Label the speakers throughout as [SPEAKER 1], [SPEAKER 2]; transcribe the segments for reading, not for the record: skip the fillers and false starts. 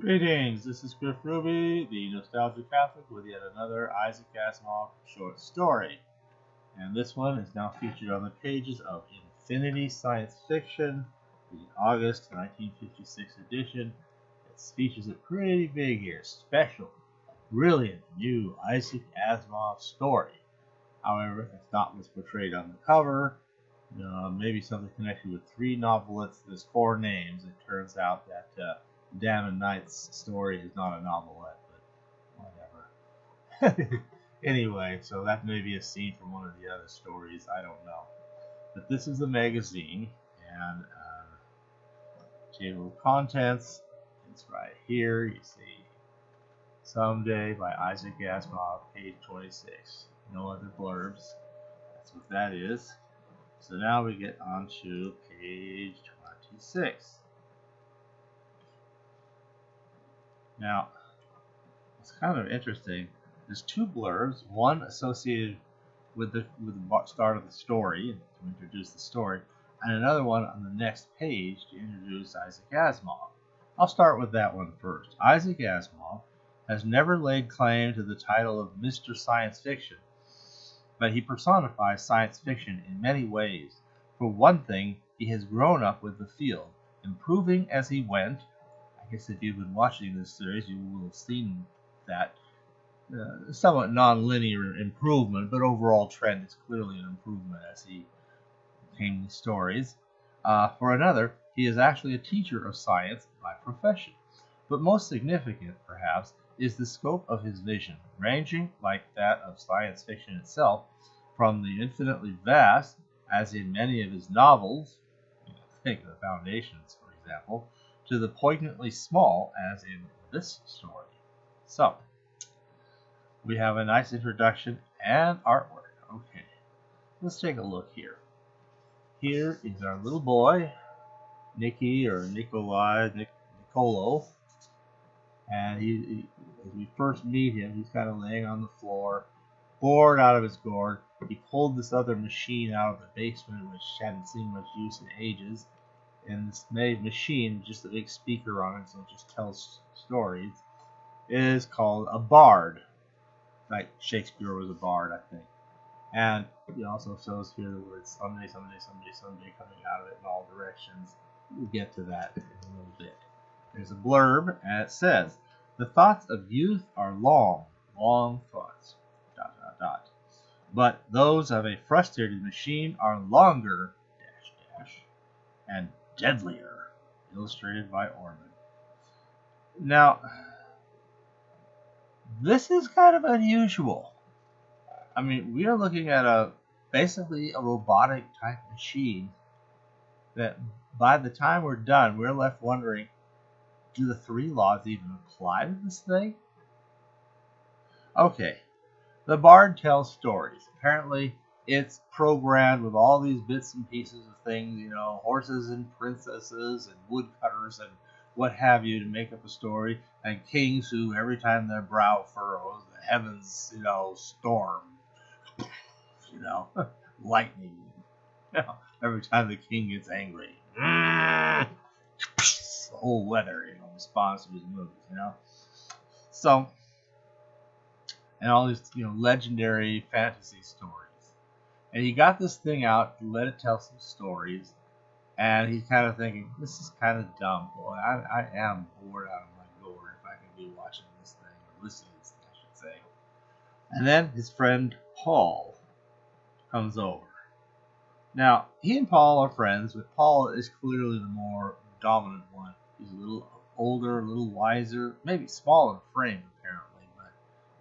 [SPEAKER 1] Greetings, this is Griff Ruby, the Nostalgia Catholic, with yet another Isaac Asimov short story. And this one is now featured on the pages of Infinity Science Fiction, the August 1956 edition. It features it pretty big here. Special, brilliant new Isaac Asimov story. However, that's not what's portrayed on the cover. Maybe something connected with three novelettes. There's four names. It turns out that Damon Knight's story is not a novelette, but whatever. Anyway, so that may be a scene from one of the other stories. I don't know. But this is the magazine, and table of contents. It's right here. You see Someday by Isaac Asimov, page 26. No other blurbs. That's what that is. So now we get on to page 26. Now, it's kind of interesting. There's two blurbs, one associated with the start of the story, to introduce the story, and another one on the next page to introduce Isaac Asimov. I'll start with that one first. Isaac Asimov has never laid claim to the title of Mr. Science Fiction, but he personifies science fiction in many ways. For one thing, he has grown up with the field, improving as he went. I guess if you've been watching this series, you will have seen that somewhat non-linear improvement, but overall trend is clearly an improvement as he came with stories. For another, he is actually a teacher of science by profession. But most significant, perhaps, is the scope of his vision, ranging, like that of science fiction itself, from the infinitely vast, as in many of his novels, think of the Foundations, for example, to the poignantly small, as in this story. So, we have a nice introduction and artwork. Okay, let's take a look here. Here is our little boy, Nicky or Nicolo, and as we first meet him, he's kind of laying on the floor, bored out of his gourd. He pulled this other machine out of the basement, which hadn't seen much use in ages, and this machine, just a big speaker on it, so it just tells stories, is called a bard. Like Shakespeare was a bard, I think. And he also shows here the words someday, someday, someday, someday coming out of it in all directions. We'll get to that in a little bit. There's a blurb, and it says, "The thoughts of youth are long, long thoughts, ... But those of a frustrated machine are longer, ... and deadlier." Illustrated by Orman. Now, this is kind of unusual. I mean, we are looking at basically a robotic type machine that by the time we're done, we're left wondering, do the three laws even apply to this thing? Okay, the bard tells stories. Apparently, it's programmed with all these bits and pieces of things, horses and princesses and woodcutters and what have you to make up a story, and kings who, every time their brow furrows, the heavens, storm, lightning. Every time the king gets angry, the whole weather, responds to his moves, So, and all these, legendary fantasy stories. And he got this thing out to let it tell some stories, and he's kind of thinking, this is kind of dumb, boy. I am bored out of my gourd if I can be watching this thing, or listening to this thing, I should say. And then his friend Paul comes over. Now, he and Paul are friends, but Paul is clearly the more dominant one. He's a little older, a little wiser, maybe small in frame, apparently, but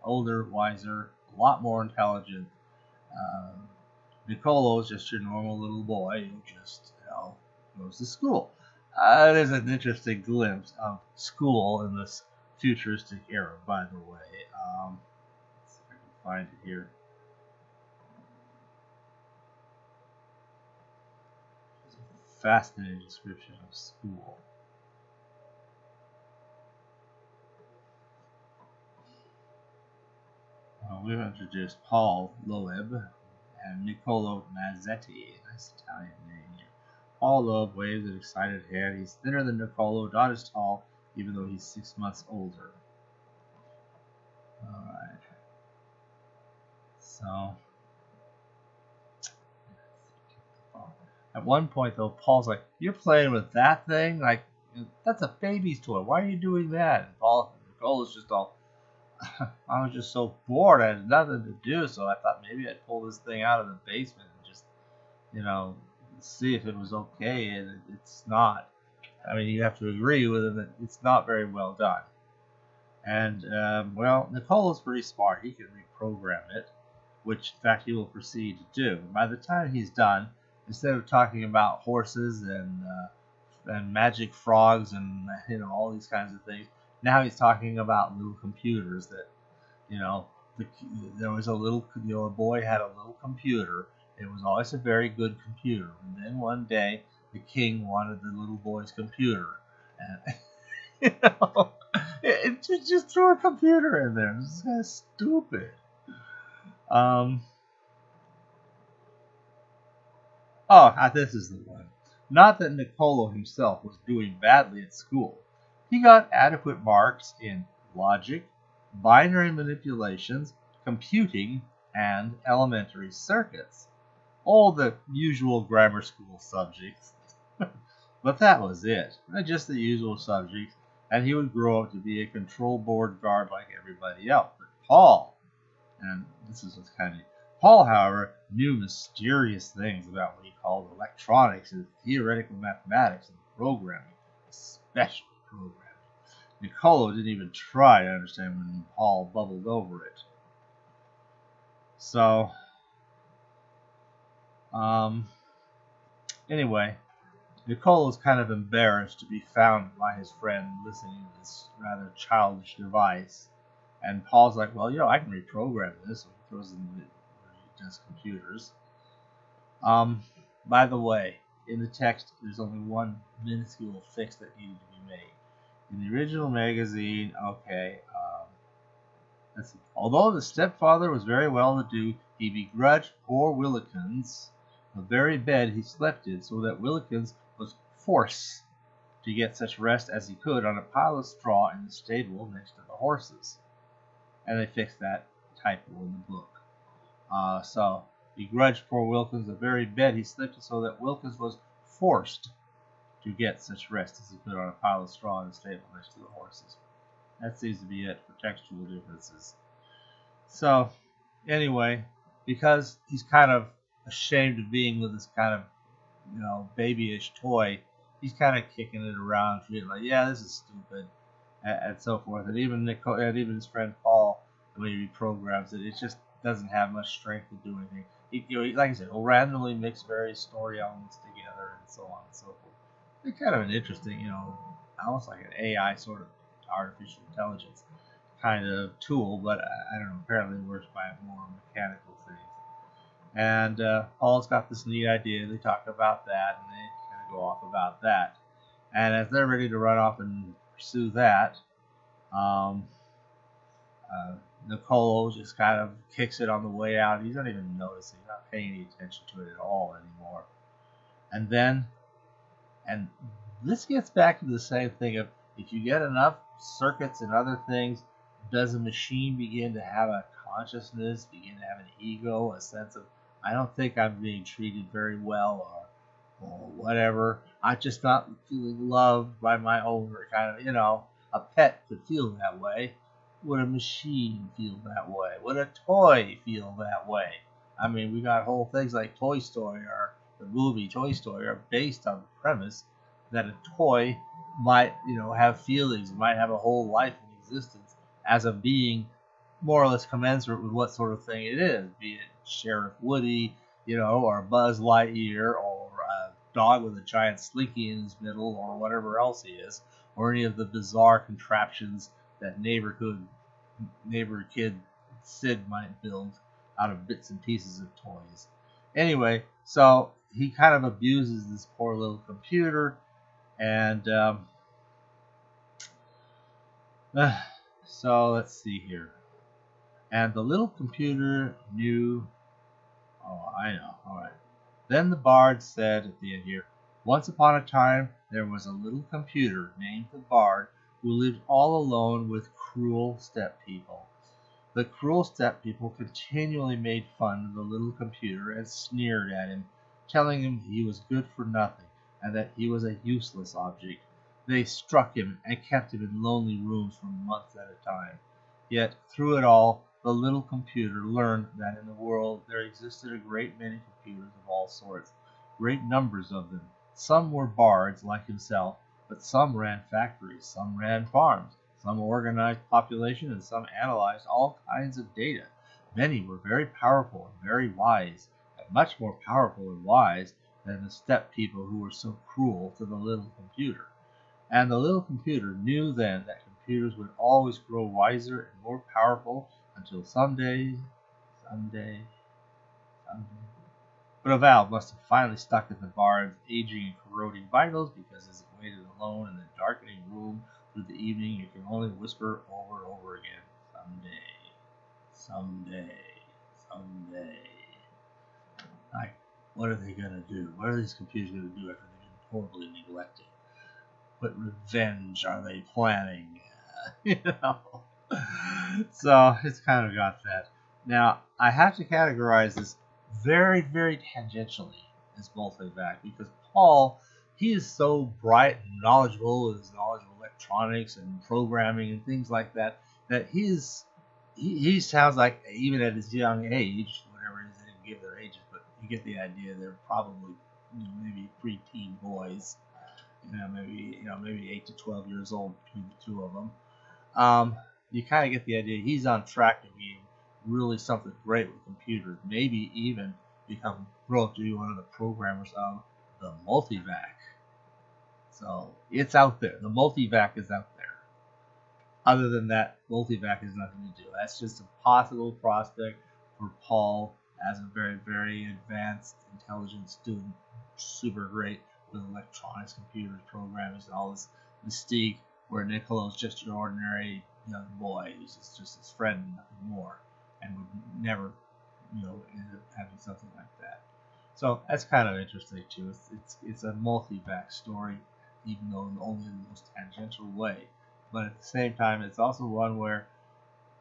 [SPEAKER 1] older, wiser, a lot more intelligent. Nicolo is just your normal little boy who just, goes to school. It is an interesting glimpse of school in this futuristic era, by the way. Let's see if I can find it here. It's a fascinating description of school. We've introduced Paul Loeb and Nicolo Mazzetti. Nice Italian name here. Paul Loeb waves an excited hand. He's thinner than Nicolo, not as tall, even though he's 6 months older. Alright. So, at one point, though, Paul's like, "You're playing with that thing? Like, that's a baby's toy. Why are you doing that?" And Nicolo's just all, "I was just so bored. I had nothing to do, so I thought maybe I'd pull this thing out of the basement and just, you know, see if it was okay." And it's not. I mean, you have to agree with him that it's not very well done. And, well, Nicolo's pretty smart. He can reprogram it, which, in fact, he will proceed to do. By the time he's done, instead of talking about horses and magic frogs and, all these kinds of things, now he's talking about little computers that, there was a boy had a little computer. It was always a very good computer. And then one day, the king wanted the little boy's computer. And, it just threw a computer in there. It's kind of stupid. This is the one. Not that Nicolo himself was doing badly at school. He got adequate marks in logic, binary manipulations, computing, and elementary circuits. All the usual grammar school subjects. But that was it. Just the usual subjects. And he would grow up to be a control board guard like everybody else. But Paul, and this is what's kind of neat, Paul, however, knew mysterious things about what he called electronics and theoretical mathematics and programming, especially programming. Nicolo didn't even try to understand when Paul bubbled over it. So, anyway, Nicolo was kind of embarrassed to be found by his friend listening to this rather childish device. And Paul's like, "Well, I can reprogram this." So he throws in he does computers. By the way, in the text, there's only one minuscule fix that needed to be made. In the original magazine, let's see. Although the stepfather was very well to do, he begrudged poor Willikins the very bed he slept in, so that Willikins was forced to get such rest as he could on a pile of straw in the stable next to the horses. And they fixed that typo in the book. So begrudged poor Wilkins the very bed he slept in, so that Wilkins was forced to get such rest as he could on a pile of straw in the stable next to the horses. That seems to be it for textual differences. So, anyway, because he's kind of ashamed of being with this kind of, babyish toy, he's kind of kicking it around, feeling like, yeah, this is stupid, and so forth. And even even his friend Paul, when he reprograms it, it just doesn't have much strength to do anything. Like I said, he'll randomly mix various story elements together and so on and so forth. It's kind of an interesting, almost like an AI sort of artificial intelligence kind of tool, but I don't know, apparently it works by more mechanical things. And Paul's got this neat idea. They talk about that, and they kind of go off about that. And as they're ready to run off and pursue that, Nicolo just kind of kicks it on the way out. He's not even noticing, not paying any attention to it at all anymore. And then, and this gets back to the same thing of, if you get enough circuits and other things, does a machine begin to have a consciousness, begin to have an ego, a sense of, I don't think I'm being treated very well, or whatever. I'm just not feeling loved by my owner, kind of, a pet could feel that way. Would a machine feel that way? Would a toy feel that way? I mean, we got whole things like Toy Story, or the movie Toy Story, are based on the premise that a toy might, have feelings, might have a whole life in existence as a being more or less commensurate with what sort of thing it is, be it Sheriff Woody, or Buzz Lightyear, or a dog with a giant slinky in his middle, or whatever else he is, or any of the bizarre contraptions that neighbor kid Sid might build out of bits and pieces of toys. Anyway, so he kind of abuses this poor little computer, and so let's see here. And the little computer knew. Oh, I know. All right. Then the bard said at the end here, once upon a time there was a little computer named the bard who lived all alone with cruel step people. The cruel step people continually made fun of the little computer and sneered at him, telling him he was good for nothing and that he was a useless object. They struck him and kept him in lonely rooms for months at a time. Yet, through it all, the little computer learned that in the world there existed a great many computers of all sorts, great numbers of them. Some were bards like himself, but some ran factories, some ran farms, some organized population, and some analyzed all kinds of data. Many were very powerful and very wise, and much more powerful and wise than the step people who were so cruel to the little computer. And the little computer knew then that computers would always grow wiser and more powerful until someday. But a valve must have finally stuck in the bard's aging and corroding vitals, because as it waited alone in the darkening room through the evening, it could only whisper over and over again, someday, someday. Like, what are they going to do? What are these computers going to do after they've been horribly neglected? What revenge are they planning? So it's kind of got that. Now, I have to categorize this very, very tangentially as Multivac, because Paul, he is so bright and knowledgeable with his knowledge of electronics and programming and things like that, that he sounds like, even at his young age, whatever it is, they didn't give their ages, but you get the idea, they're probably maybe preteen boys, maybe 8 to 12 years old between the two of them. You kind of get the idea he's on track to being really something great with computers, maybe even grow up to be one of the programmers of the Multivac. So it's out there. The Multivac is out there. Other than that, Multivac has nothing to do. That's just a possible prospect for Paul as a very, very advanced, intelligent student, super great with electronics, computers, programming, and all this mystique, where Nicolo's just an ordinary young boy who's just his friend and nothing more, and would never, end up having something like that. So that's kind of interesting too. It's a Multivac story, even though only in the most tangential way. But at the same time, it's also one where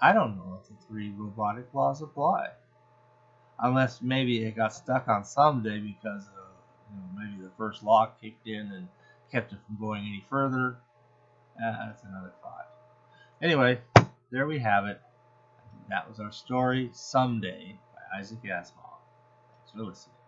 [SPEAKER 1] I don't know if the 3 robotic laws apply, unless maybe it got stuck on someday because maybe the first law kicked in and kept it from going any further. That's another thought. Anyway, there we have it. That was our story, Someday, by Isaac Asimov. Thanks for listening.